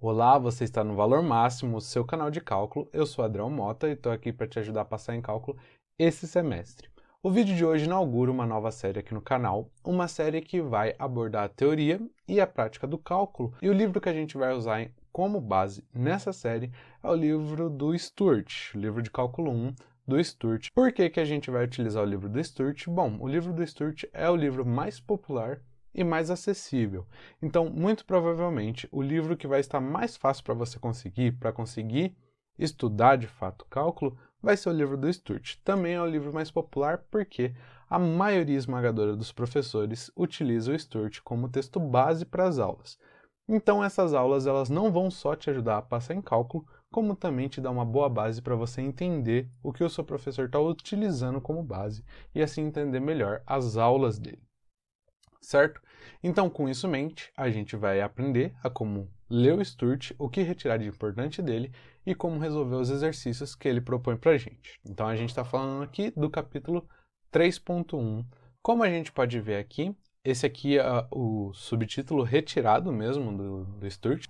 Olá, você está no Valor Máximo, seu canal de cálculo. Eu sou Adriel Mota e estou aqui para te ajudar a passar em cálculo esse semestre. O vídeo de hoje inaugura uma nova série aqui no canal, uma série que vai abordar a teoria e a prática do cálculo, e o livro que a gente vai usar como base nessa série é o livro do Sturt, o livro de cálculo 1 do Sturt. Por que que a gente vai utilizar o livro do Sturt? Bom, o livro do Sturt é o livro mais popular e mais acessível. Então, muito provavelmente, o livro que vai estar mais fácil para você conseguir, estudar de fato cálculo, vai ser o livro do Sturt. Também é o livro mais popular porque a maioria esmagadora dos professores utiliza o Sturt como texto base para as aulas. Então, essas aulas elas não vão só te ajudar a passar em cálculo, como também te dar uma boa base para você entender o que o seu professor está utilizando como base e assim entender melhor as aulas dele. Certo? Então, com isso em mente, a gente vai aprender a como ler o Sturt, o que retirar de importante dele e como resolver os exercícios que ele propõe para a gente. Então, a gente está falando aqui do capítulo 3.1. Como a gente pode ver aqui, esse aqui é o subtítulo retirado mesmo do Sturt.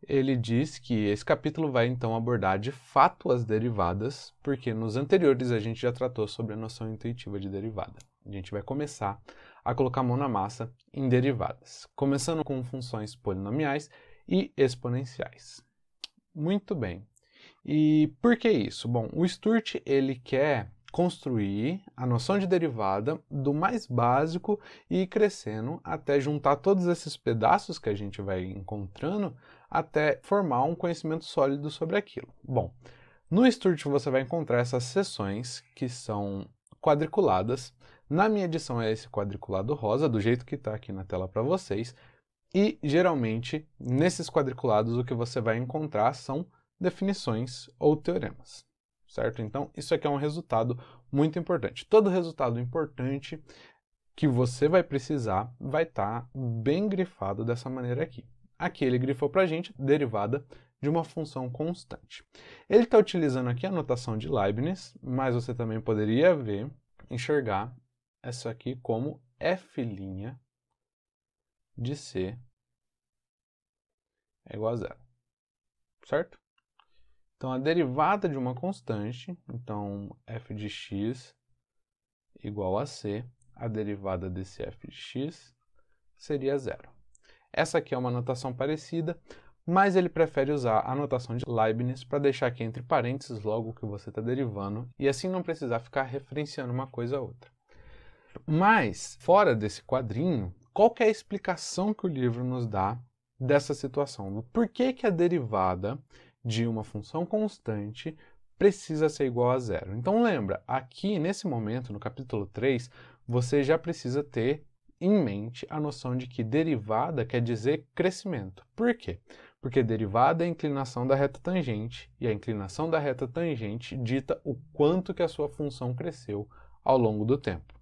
Ele diz que esse capítulo vai então abordar de fato as derivadas, porque nos anteriores a gente já tratou sobre a noção intuitiva de derivada. A gente vai começar a colocar a mão na massa em derivadas, começando com funções polinomiais e exponenciais. Muito bem. E por que isso? Bom, o Sturt ele quer construir a noção de derivada do mais básico e ir crescendo até juntar todos esses pedaços que a gente vai encontrando até formar um conhecimento sólido sobre aquilo. Bom, no Sturt você vai encontrar essas seções que são quadriculadas. Na minha edição é esse quadriculado rosa, do jeito que está aqui na tela para vocês. E, geralmente, nesses quadriculados o que você vai encontrar são definições ou teoremas, certo? Então, isso aqui é um resultado muito importante. Todo resultado importante que você vai precisar vai estar bem grifado dessa maneira aqui. Aqui ele grifou para a gente derivada de uma função constante. Ele está utilizando aqui a notação de Leibniz, mas você também poderia enxergar essa aqui como f' de c é igual a zero, certo? Então, a derivada de uma constante, então f de x igual a c, a derivada desse f de x seria zero. Essa aqui é uma notação parecida, mas ele prefere usar a notação de Leibniz para deixar aqui entre parênteses logo o que você está derivando, e assim não precisar ficar referenciando uma coisa a outra. Mas, fora desse quadrinho, qual que é a explicação que o livro nos dá dessa situação? Por que que a derivada de uma função constante precisa ser igual a zero? Então lembra, aqui nesse momento, no capítulo 3, você já precisa ter em mente a noção de que derivada quer dizer crescimento. Por quê? Porque derivada é a inclinação da reta tangente, e a inclinação da reta tangente dita o quanto que a sua função cresceu ao longo do tempo.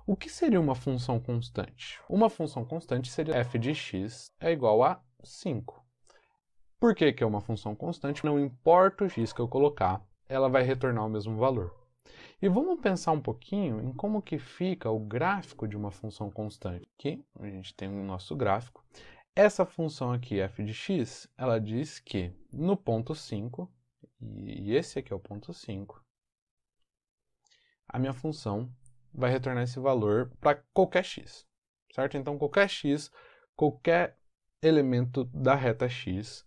O que seria uma função constante? Uma função constante seria f de x é igual a 5. Por que que é uma função constante? Não importa o x que eu colocar, ela vai retornar o mesmo valor. E vamos pensar um pouquinho em como que fica o gráfico de uma função constante. Aqui a gente tem o nosso gráfico. Essa função aqui, f de x, ela diz que no ponto 5, e esse aqui é o ponto 5, a minha função vai retornar esse valor para qualquer x, certo? Então, qualquer x, qualquer elemento da reta x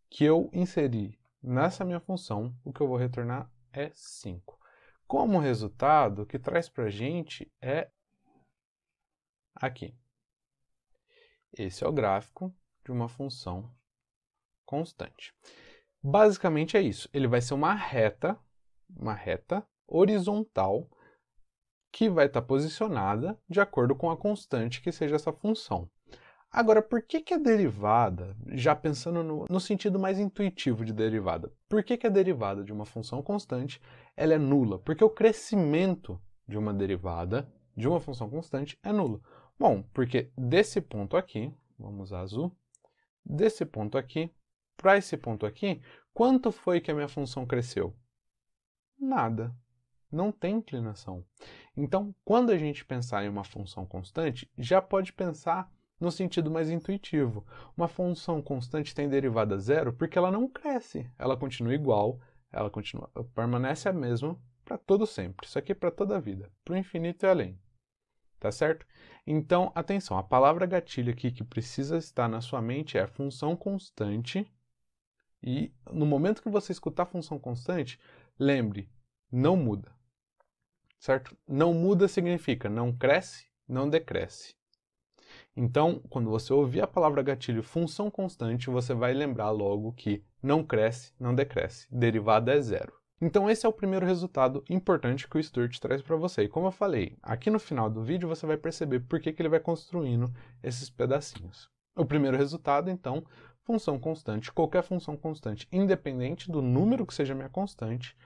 que eu inserir nessa minha função, o que eu vou retornar é 5. Como resultado, o que traz para a gente é aqui. Esse é o gráfico de uma função constante. Basicamente é isso. Ele vai ser uma reta horizontal que vai estar posicionada de acordo com a constante que seja essa função. Agora, por que que a derivada, já pensando no sentido mais intuitivo de derivada, por que que a derivada de uma função constante ela é nula? Porque o crescimento de uma derivada de uma função constante é nulo. Bom, porque desse ponto aqui, vamos usar azul, desse ponto aqui para esse ponto aqui, quanto foi que a minha função cresceu? Nada. Não tem inclinação. Então, quando a gente pensar em uma função constante, já pode pensar no sentido mais intuitivo. Uma função constante tem derivada zero porque ela não cresce, ela continua igual, ela permanece a mesma para todo sempre. Isso aqui é para toda a vida, para o infinito e além. Tá certo? Então, atenção, a palavra gatilho aqui que precisa estar na sua mente é função constante. E no momento que você escutar função constante, lembre, não muda. Certo? Não muda significa não cresce, não decresce. Então, quando você ouvir a palavra gatilho função constante, você vai lembrar logo que não cresce, não decresce. Derivada é zero. Então esse é o primeiro resultado importante que o Sturt traz para você. E como eu falei, aqui no final do vídeo você vai perceber por que ele vai construindo esses pedacinhos. O primeiro resultado, então, função constante. Qualquer função constante, independente do número que seja minha constante,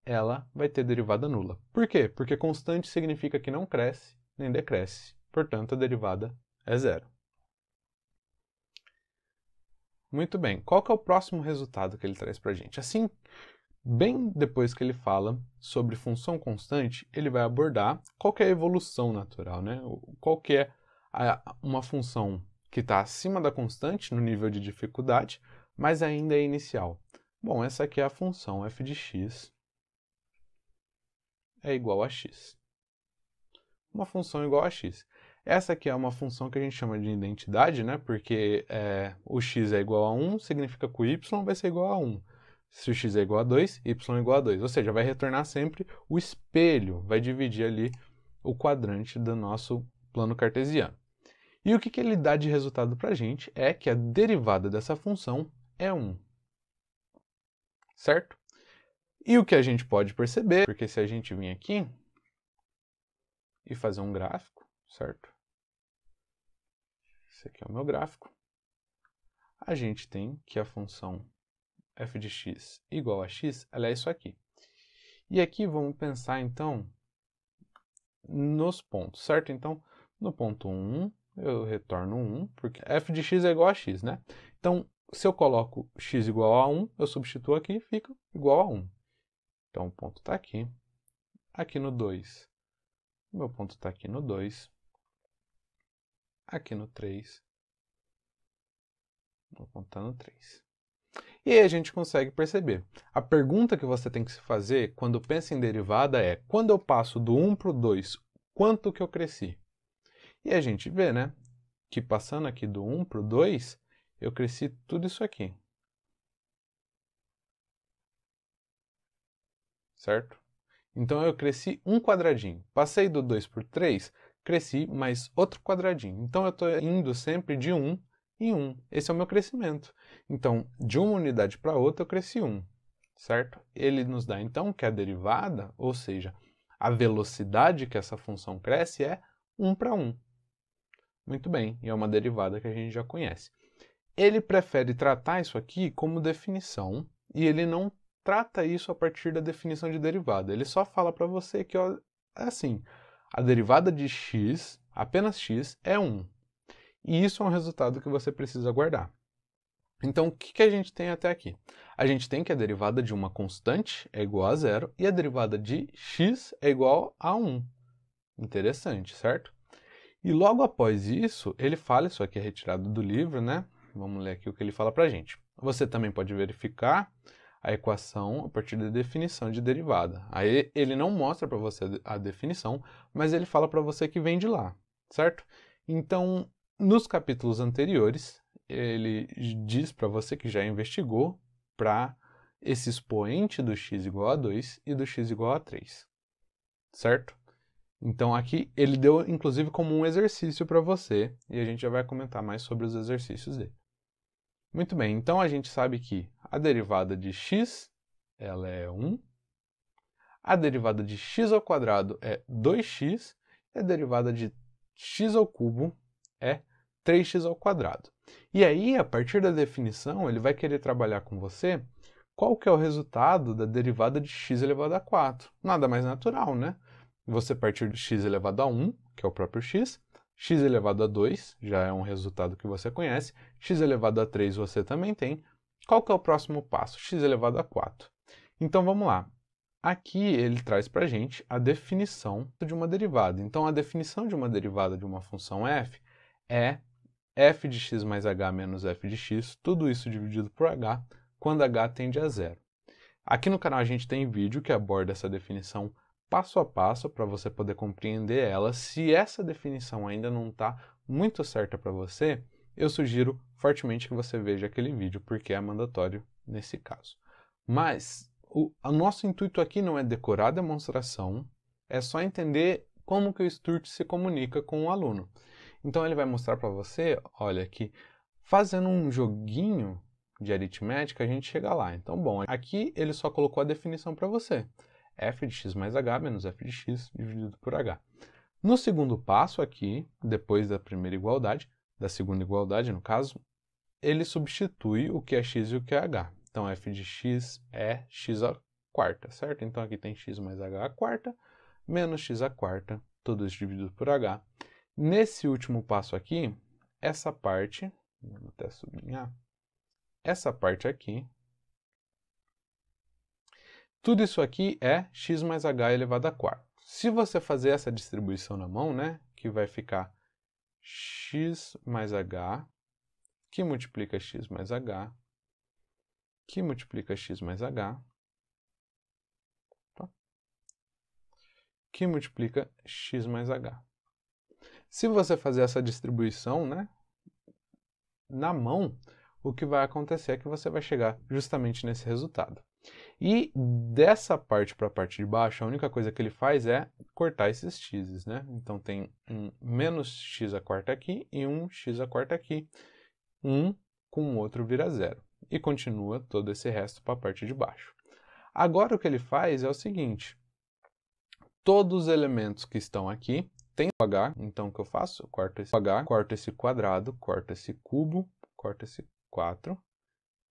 ela vai ter derivada nula. Por quê? Porque constante significa que não cresce nem decresce. Portanto, a derivada é zero. Muito bem. Qual que é o próximo resultado que ele traz para a gente? Assim, bem depois que ele fala sobre função constante, ele vai abordar qual que é a evolução natural, né? Qual que é uma função que está acima da constante no nível de dificuldade, mas ainda é inicial. Bom, essa aqui é a função f de x é igual a x. Uma função igual a x. Essa aqui é uma função que a gente chama de identidade, né? Porque o x é igual a 1, significa que o y vai ser igual a 1. Se o x é igual a 2, y é igual a 2. Ou seja, vai retornar sempre o espelho, vai dividir ali o quadrante do nosso plano cartesiano. E o que ele dá de resultado para a gente é que a derivada dessa função é 1. Certo? E o que a gente pode perceber, porque se a gente vir aqui e fazer um gráfico, certo? Esse aqui é o meu gráfico. A gente tem que a função f de x igual a x, ela é isso aqui. E aqui vamos pensar, então, nos pontos, certo? Então, no ponto 1, eu retorno 1, porque f de x é igual a x, né? Então, se eu coloco x igual a 1, eu substituo aqui e fica igual a 1. Então, o ponto está aqui. Aqui no 2, o meu ponto está aqui no 2. Aqui no 3. Vou contar no 3. E aí a gente consegue perceber. A pergunta que você tem que se fazer quando pensa em derivada é: quando eu passo do 1 para o 2, quanto que eu cresci? E a gente vê, né, que passando aqui do 1 para o 2, eu cresci tudo isso aqui. Certo? Então eu cresci um quadradinho. Passei do 2 por 3, cresci mais outro quadradinho. Então eu estou indo sempre de 1 em 1. Esse é o meu crescimento. Então, de uma unidade para outra, eu cresci 1. Certo? Ele nos dá, então, que a derivada, ou seja, a velocidade que essa função cresce é 1 para 1. Muito bem, e é uma derivada que a gente já conhece. Ele prefere tratar isso aqui como definição, e ele não trata isso a partir da definição de derivada. Ele só fala para você que, ó, é assim, a derivada de x, apenas x, é 1. E isso é um resultado que você precisa guardar. Então, o que a gente tem até aqui? A gente tem que a derivada de uma constante é igual a zero e a derivada de x é igual a 1. Interessante, certo? E logo após isso, ele fala, isso aqui é retirado do livro, né? Vamos ler aqui o que ele fala para a gente. Você também pode verificar a equação a partir da definição de derivada. Aí ele não mostra para você a definição, mas ele fala para você que vem de lá, certo? Então, nos capítulos anteriores, ele diz para você que já investigou para esse expoente do x igual a 2 e do x igual a 3, certo? Então aqui ele deu inclusive como um exercício para você e a gente já vai comentar mais sobre os exercícios dele. Muito bem, então a gente sabe que a derivada de x ela é 1, a derivada de x ao quadrado é 2x e a derivada de x ao cubo é 3x ao quadrado. E aí, a partir da definição, ele vai querer trabalhar com você qual que é o resultado da derivada de x elevado a 4. Nada mais natural, né? Você partir de x elevado a 1, que é o próprio x elevado a 2, já é um resultado que você conhece, x elevado a 3 você também tem. Qual que é o próximo passo? X elevado a 4. Então vamos lá. Aqui ele traz para a gente a definição de uma derivada. Então a definição de uma derivada de uma função f é f de x mais h menos f de x, tudo isso dividido por h, quando h tende a zero. Aqui no canal a gente tem vídeo que aborda essa definição passo a passo para você poder compreender ela. Se essa definição ainda não está muito certa para você, eu sugiro fortemente que você veja aquele vídeo, porque é mandatório nesse caso. Mas o nosso intuito aqui não é decorar a demonstração, é só entender como que o Sturt se comunica com o aluno. Então ele vai mostrar para você, olha, que fazendo um joguinho de aritmética a gente chega lá. Então, bom, aqui ele só colocou a definição para você. F de x mais h menos f de x dividido por h. No segundo passo aqui, depois da primeira igualdade, da segunda igualdade no caso, ele substitui o que é x e o que é h. Então, f de x é x à quarta, certo? Então, aqui tem x mais h à quarta, menos x à quarta, tudo isso dividido por h. Nesse último passo aqui, essa parte, vou até sublinhar, essa parte aqui, tudo isso aqui é x mais h elevado a quarto. Se você fazer essa distribuição na mão, né, que vai ficar x mais h, que multiplica x mais h, que multiplica x mais h, tá? Que multiplica x mais h. Se você fazer essa distribuição, né, na mão, o que vai acontecer é que você vai chegar justamente nesse resultado. E dessa parte para a parte de baixo, a única coisa que ele faz é cortar esses x's, né? Então tem um menos x à quarta aqui e um x à quarta aqui. Um com o outro vira zero. E continua todo esse resto para a parte de baixo. Agora o que ele faz é o seguinte. Todos os elementos que estão aqui tem o h, então o que eu faço? Eu corto esse h, corto esse quadrado, corto esse cubo, corto esse 4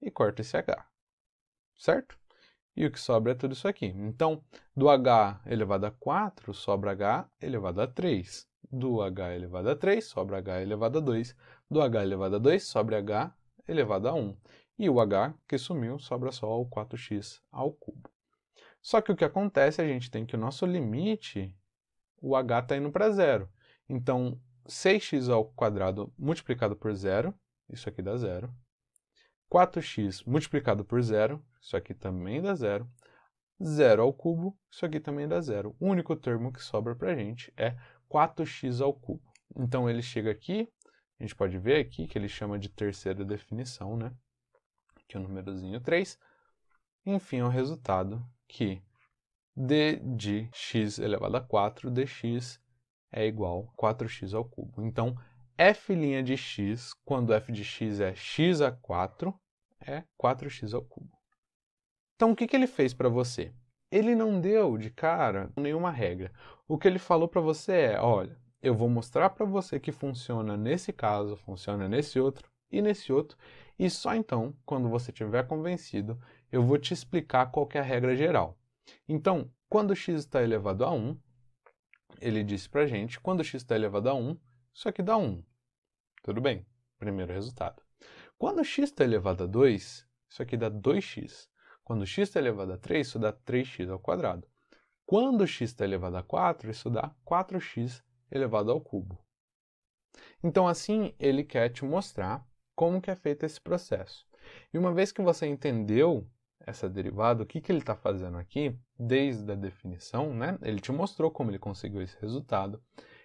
e corto esse h, certo? E o que sobra é tudo isso aqui. Então, do h elevado a 4, sobra h elevado a 3. Do h elevado a 3, sobra h elevado a 2. Do h elevado a 2, sobra h elevado a 1. E o h que sumiu, sobra só o 4x ao cubo. Só que o que acontece, a gente tem que o nosso limite, o h está indo para zero. Então, 6x ao quadrado multiplicado por zero, isso aqui dá zero. 4x multiplicado por zero, isso aqui também dá zero. 0 ao cubo, isso aqui também dá zero. O único termo que sobra para a gente é 4x ao cubo. Então, ele chega aqui, a gente pode ver aqui que ele chama de terceira definição, né? Aqui é o númerozinho 3. Enfim, é o resultado que d de x elevado a 4 dx é igual a 4x ao cubo. Então, f' de x, quando f de x é x a 4, é 4x ao cubo. Então, o que ele fez para você? Ele não deu de cara nenhuma regra. O que ele falou para você é, olha, eu vou mostrar para você que funciona nesse caso, funciona nesse outro, e só então, quando você estiver convencido, eu vou te explicar qual que é a regra geral. Então, quando x está elevado a 1, ele disse para a gente, quando x está elevado a 1, isso aqui dá 1. Tudo bem, primeiro resultado. Quando x está elevado a 2, isso aqui dá 2x. Quando x está elevado a 3, isso dá 3x ao quadrado. Quando x está elevado a 4, isso dá 4x elevado ao cubo. Então, assim, ele quer te mostrar como que é feito esse processo. E uma vez que você entendeu essa derivada, o que ele está fazendo aqui, desde a definição, né? Ele te mostrou como ele conseguiu esse resultado.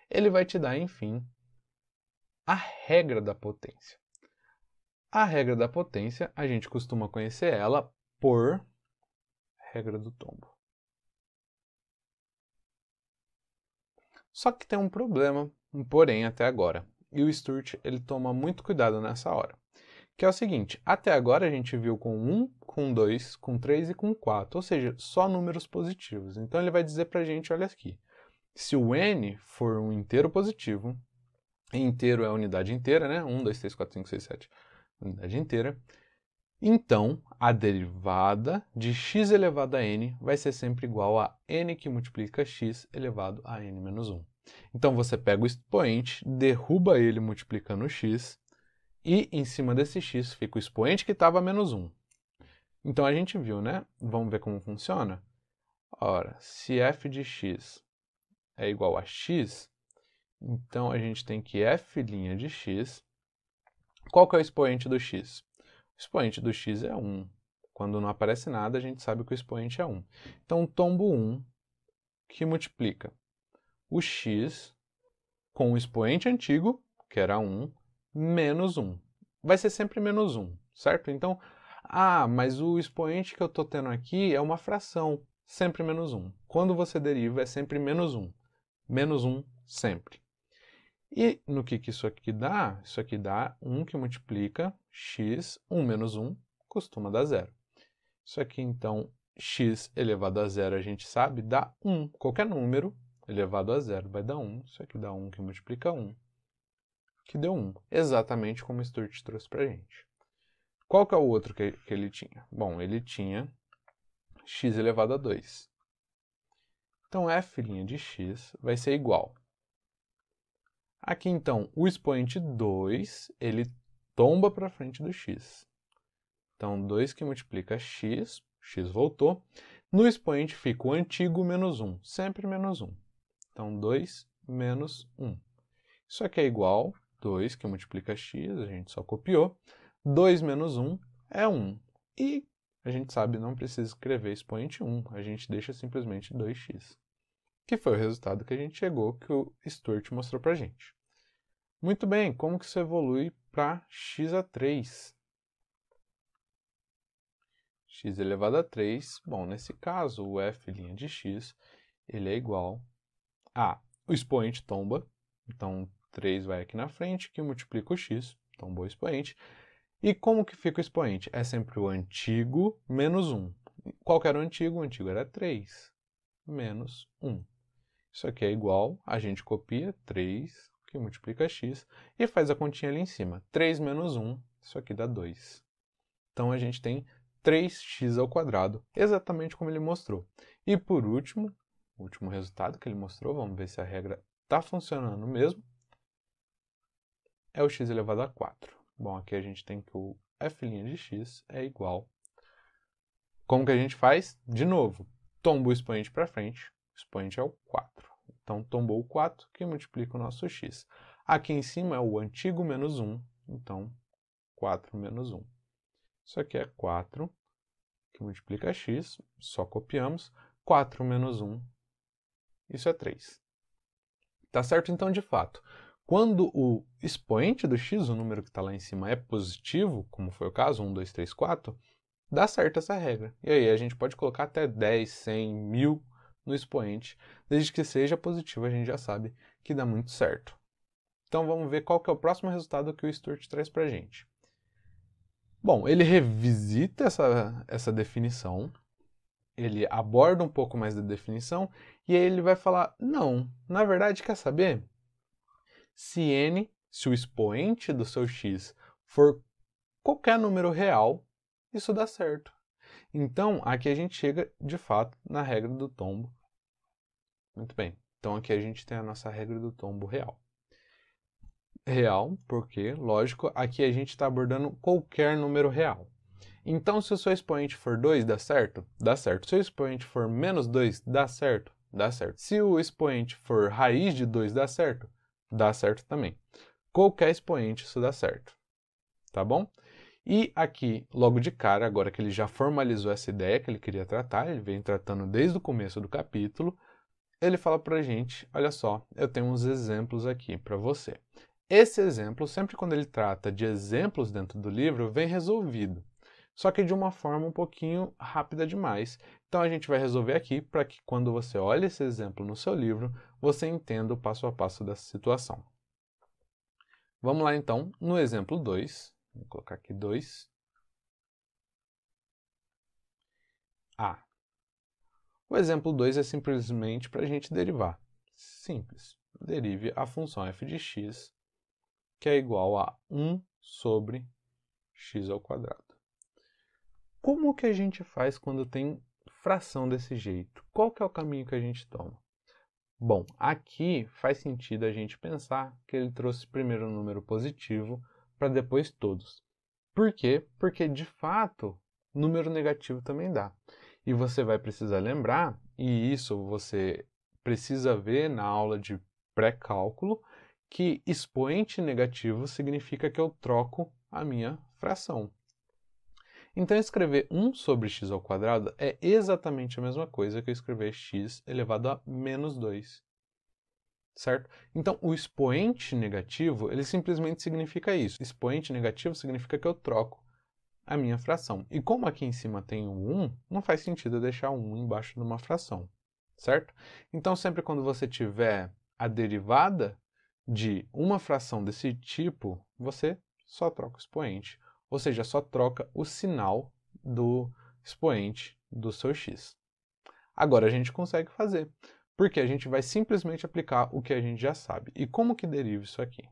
Ele vai te dar, enfim, a regra da potência. A regra da potência, a gente costuma conhecer ela por regra do tombo. Só que tem um problema, um porém até agora. E o Sturt, ele toma muito cuidado nessa hora. Que é o seguinte, até agora a gente viu com 1, com 2, com 3 e com 4, ou seja, só números positivos. Então ele vai dizer pra gente, olha aqui, se o n for um inteiro positivo, inteiro é a unidade inteira, né? 1, 2, 3, 4, 5, 6, 7, unidade inteira. Então, a derivada de x elevado a n vai ser sempre igual a n que multiplica x elevado a n menos 1. Então, você pega o expoente, derruba ele multiplicando x, e em cima desse x fica o expoente que estava menos 1. Então, a gente viu, né? Vamos ver como funciona? Ora, se f de x é igual a x, então a gente tem que f' de x Qual que é o expoente do x? O expoente do x é 1. Quando não aparece nada, a gente sabe que o expoente é 1. Então, tombo 1, que multiplica o x com o expoente antigo, que era 1, menos 1. Vai ser sempre menos 1, certo? Então, mas o expoente que eu estou tendo aqui é uma fração, sempre menos 1. Quando você deriva, é sempre menos 1. Menos 1 sempre. E no que isso aqui dá? Isso aqui dá 1 que multiplica x, 1 menos 1, costuma dar 0. Isso aqui, então, x elevado a 0, a gente sabe, dá 1. Qualquer número elevado a 0 vai dar 1. Isso aqui dá 1 que multiplica 1, que deu 1. Exatamente como o Sturt trouxe para a gente. Qual que é o outro que ele tinha? Bom, ele tinha x elevado a 2. Então, f' de x vai ser igual. Aqui, então, o expoente 2, ele tomba para frente do x. Então, 2 que multiplica x, x voltou. No expoente fica o antigo menos 1, sempre menos 1. Então, 2 menos 1. Isso aqui é igual a 2 que multiplica x, a gente só copiou. 2 menos 1 é 1. E a gente sabe, não precisa escrever expoente 1, a gente deixa simplesmente 2x. Que foi o resultado que a gente chegou, que o Sturt mostrou para a gente. Muito bem, como que isso evolui para x a 3? X elevado a 3, bom, nesse caso, o f' de x, ele é igual a, o expoente tomba, então 3 vai aqui na frente, que multiplica o x, tombou o expoente. E como que fica o expoente? É sempre o antigo menos 1. Qual que era o antigo? O antigo era 3 menos 1. Isso aqui é igual, a gente copia 3, que multiplica x, e faz a continha ali em cima. 3 menos 1, isso aqui dá 2. Então, a gente tem 3x ao quadrado, exatamente como ele mostrou. E por último, o último resultado que ele mostrou, vamos ver se a regra está funcionando mesmo, é o x elevado a 4. Bom, aqui a gente tem que o f' de x é igual. Como que a gente faz? De novo, tomba o expoente para frente, o expoente é o 4. Então, tombou o 4, que multiplica o nosso x. Aqui em cima é o antigo menos 1, então 4 menos 1. Isso aqui é 4, que multiplica x, só copiamos. 4 menos 1, isso é 3. Tá certo? Então, de fato, quando o expoente do x, o número que está lá em cima, é positivo, como foi o caso, 1, 2, 3, 4, dá certo essa regra. E aí a gente pode colocar até 10, 100, 1000 no expoente. Desde que seja positivo, a gente já sabe que dá muito certo. Então vamos ver qual que é o próximo resultado que o Sturt traz para a gente. Bom, ele revisita essa definição, ele aborda um pouco mais da definição, e aí ele vai falar, não, na verdade, quer saber? Se o expoente do seu x for qualquer número real, isso dá certo. Então, aqui a gente chega, de fato, na regra do tombo. Muito bem. Então, aqui a gente tem a nossa regra do tombo real. Real, porque, lógico, aqui a gente está abordando qualquer número real. Então, se o seu expoente for 2, dá certo? Dá certo. Se o expoente for menos 2, dá certo? Dá certo. Se o expoente for raiz de 2, dá certo? Dá certo também. Qualquer expoente, isso dá certo. Tá bom? E aqui, logo de cara, agora que ele já formalizou essa ideia que ele queria tratar, ele vem tratando desde o começo do capítulo, ele fala pra gente, olha só, eu tenho uns exemplos aqui para você. Esse exemplo, sempre quando ele trata de exemplos dentro do livro, vem resolvido. Só que de uma forma um pouquinho rápida demais. Então a gente vai resolver aqui para que quando você olha esse exemplo no seu livro, você entenda o passo a passo dessa situação. Vamos lá então, no exemplo 2, vou colocar aqui 2. O exemplo 2 é simplesmente para a gente derivar. Simples. Derive a função f de x, que é igual a 1 sobre x ao quadrado. Como que a gente faz quando tem fração desse jeito? Qual que é o caminho que a gente toma? Bom, aqui faz sentido a gente pensar que ele trouxe primeiro o número positivo para depois todos. Por quê? Porque, de fato, número negativo também dá. E você vai precisar lembrar, e isso você precisa ver na aula de pré-cálculo, que expoente negativo significa que eu troco a minha fração. Então, escrever 1 sobre x ao quadrado é exatamente a mesma coisa que eu escrever x elevado a menos 2. Certo? Então, o expoente negativo, ele simplesmente significa isso. Expoente negativo significa que eu troco a minha fração. E como aqui em cima tem o 1, não faz sentido eu deixar 1 embaixo de uma fração. Certo? Então, sempre quando você tiver a derivada de uma fração desse tipo, você só troca o expoente. Ou seja, só troca o sinal do expoente do seu x. Agora a gente consegue fazer, porque a gente vai simplesmente aplicar o que a gente já sabe. E como que deriva isso aqui?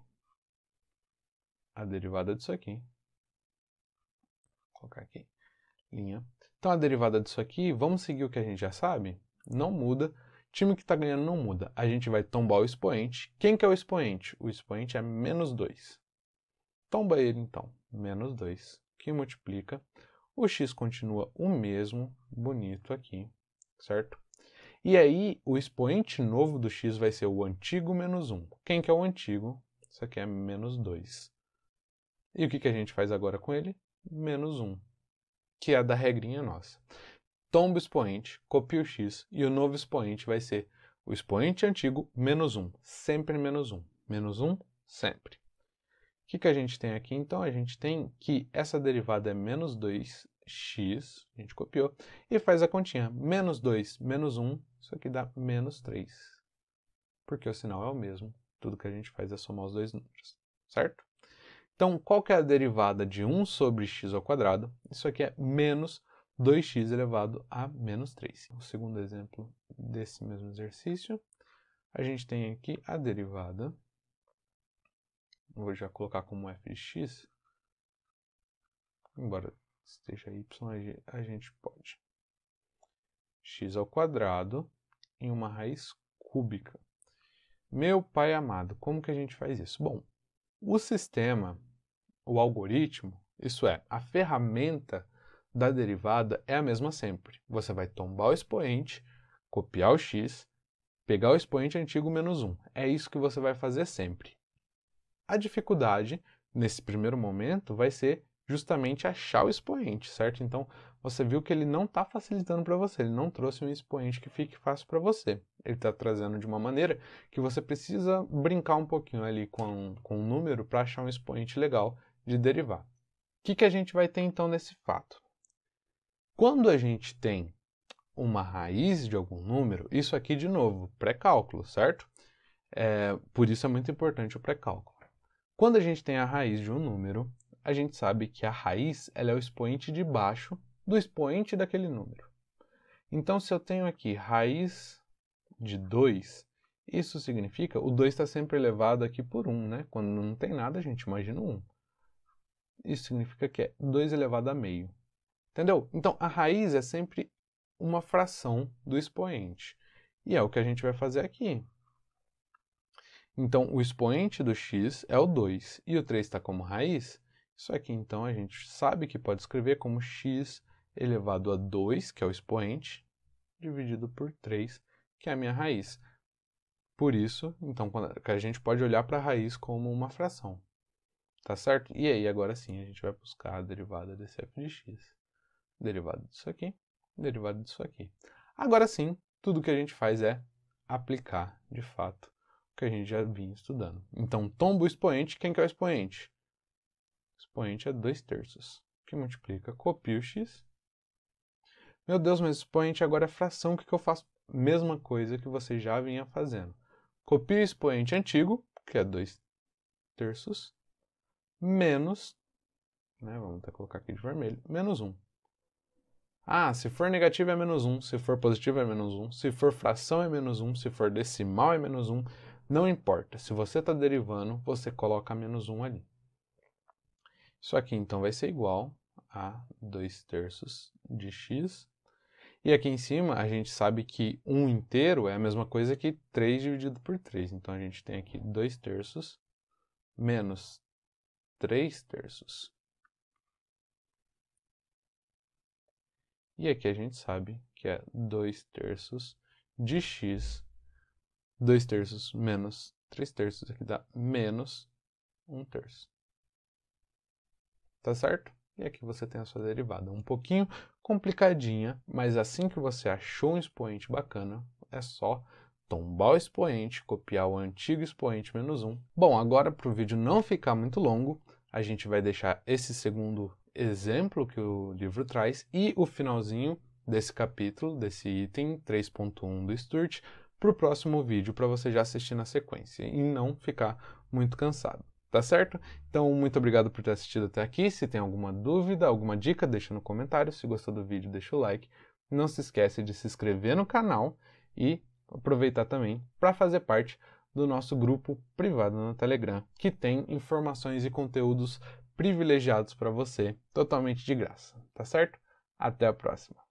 A derivada disso aqui. Vou colocar aqui, linha. Então a derivada disso aqui, vamos seguir o que a gente já sabe? Não muda. Time que está ganhando não muda. A gente vai tombar o expoente. Quem que é o expoente? O expoente é menos 2. Tomba ele, então. Menos 2, que multiplica. O x continua o mesmo, bonito aqui, certo? E aí, o expoente novo do x vai ser o antigo menos 1. Quem que é o antigo? Isso aqui é menos 2. E o que a gente faz agora com ele? Menos 1, que é a da regrinha nossa. Tomba o expoente, copia o x, e o novo expoente vai ser o expoente antigo menos 1. Sempre menos 1. Menos 1, sempre. O que a gente tem aqui? Então, a gente tem que essa derivada é menos 2x, a gente copiou, e faz a continha. Menos 2, menos 1, isso aqui dá menos 3. Porque o sinal é o mesmo, tudo que a gente faz é somar os dois números, certo? Então, qual que é a derivada de 1 sobre x ao quadrado? Isso aqui é menos 2x elevado a menos 3. O segundo exemplo desse mesmo exercício, a gente tem aqui a derivada. Vou já colocar como f de x. Embora esteja y, a gente pode. X ao quadrado em uma raiz cúbica. Meu pai amado, como que a gente faz isso? Bom, o sistema, o algoritmo, isso é, a ferramenta da derivada é a mesma sempre. Você vai tombar o expoente, copiar o x, pegar o expoente antigo menos 1. É isso que você vai fazer sempre. A dificuldade, nesse primeiro momento, vai ser justamente achar o expoente, certo? Então, você viu que ele não está facilitando para você, ele não trouxe um expoente que fique fácil para você. Ele está trazendo de uma maneira que você precisa brincar um pouquinho ali com o número para achar um expoente legal de derivar. O que a gente vai ter então nesse fato? Quando a gente tem uma raiz de algum número, isso aqui de novo, pré-cálculo, certo? Por isso é muito importante o pré-cálculo. Quando a gente tem a raiz de um número, a gente sabe que a raiz ela é o expoente de baixo do expoente daquele número. Então, se eu tenho aqui raiz de 2, isso significa o 2 está sempre elevado aqui por 1, né? Quando não tem nada, a gente imagina 1. Isso significa que é 2 elevado a meio. Entendeu? Então, a raiz é sempre uma fração do expoente. E é o que a gente vai fazer aqui. Então, o expoente do x é o 2 e o 3 está como raiz. Isso aqui, então, a gente sabe que pode escrever como x elevado a 2, que é o expoente, dividido por 3, que é a minha raiz. Por isso, então, a gente pode olhar para a raiz como uma fração. Tá certo? E aí, agora sim, a gente vai buscar a derivada desse f de x. Derivada disso aqui, derivada disso aqui. Agora sim, tudo que a gente faz é aplicar, de fato, que a gente já vinha estudando. Então, tomba o expoente. Quem que é o expoente? O expoente é 2/3, que multiplica, copia o x. Meu Deus, mas o expoente agora é fração, o que eu faço? Mesma coisa que você já vinha fazendo. Copia o expoente antigo, que é 2/3, menos, vamos até colocar aqui de vermelho, menos 1. Ah, se for negativo é menos 1, se for positivo é menos 1, se for fração é menos 1, se for decimal é menos 1, não importa. Se você está derivando, você coloca menos 1 ali. Isso aqui então vai ser igual a 2/3 de x. E aqui em cima a gente sabe que 1 inteiro é a mesma coisa que 3 dividido por 3. Então a gente tem aqui 2/3 menos 3/3. E aqui a gente sabe que é 2/3 de x. 2/3 menos 3/3, aqui dá menos 1/3. tá certo? E aqui você tem a sua derivada, um pouquinho complicadinha, mas assim que você achou um expoente bacana, é só tombar o expoente, copiar o antigo expoente menos 1. Bom, agora para o vídeo não ficar muito longo, a gente vai deixar esse segundo exemplo que o livro traz e o finalzinho desse capítulo, desse item 3.1 do Sturt, para o próximo vídeo, para você já assistir na sequência e não ficar muito cansado. Tá certo? Então, muito obrigado por ter assistido até aqui. Se tem alguma dúvida, alguma dica, deixa no comentário. Se gostou do vídeo, deixa o like. Não se esquece de se inscrever no canal e aproveitar também para fazer parte do nosso grupo privado no Telegram, que tem informações e conteúdos privilegiados para você, totalmente de graça. Tá certo? Até a próxima!